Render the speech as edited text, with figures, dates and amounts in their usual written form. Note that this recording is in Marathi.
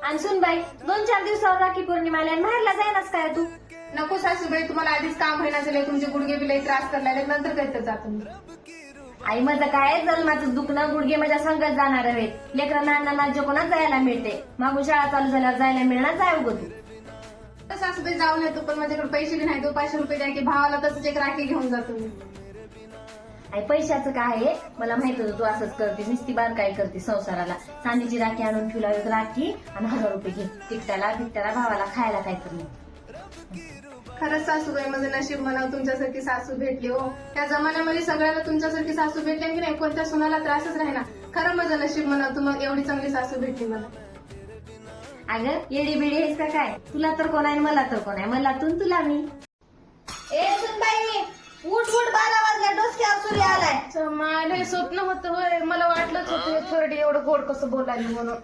आणि सुनबाई 2-4 दिवसावर राखी पौर्णिमाला माहेरला जाईनच काय तू? नको सासूबाई, तुम्हाला आधीच काम महिना झाले, तुमचे गुडघे बी लई त्रास करायला लागले, नंतर कधी जातो मी. आई माझं काय जन्माचं दुखणं गुडघे माझ्या संगत जाणार आहेत. लेकरांना अण्णांना कोणाच जायला मिळते. मागून शाळा चालू झाल्यावर जायला मिळणार, जाय उगं तू. तर सासूबाई जाऊन येतो, पण माझ्याकडे पैसे बी नाही. 500 रुपये द्या की भावाला तसंच एक राखी घेऊन जातो मी. आई पैशाचं काय आहे, मला माहित होतं तू असंच करते, नुसती बार काय करते संसाराला. चांदीची राखी आणून ठेवला, एक राखी आणि 1000 रुपये घे. टिकट्याला भावाला खायला काय तरी. खरंच सासूबाई, माझं नशीब म्हणावं तुमच्यासारखी सासू भेटली हो. त्या जमान्यामध्ये सगळ्याला तुमच्यासारखी सासू भेटली की नाही, कोणत्या सुनाला त्रासच राहिना. खरं माझं नशीब म्हणावं, तुम्हाला एवढी चांगली सासू भेटली मला. अगं येडी बिडी आहेस का काय? तुला तर कोण आहे, मला तर कोण आहे. मला तुला मी. ए सुनबाई, उठ 12 वाजल्या, डोसक्यावर सूर्य आलाय. मला हे स्वप्न होतं होय, मला वाटलंच होतं थोडी एवढं गोड कसं बोलायला म्हणून.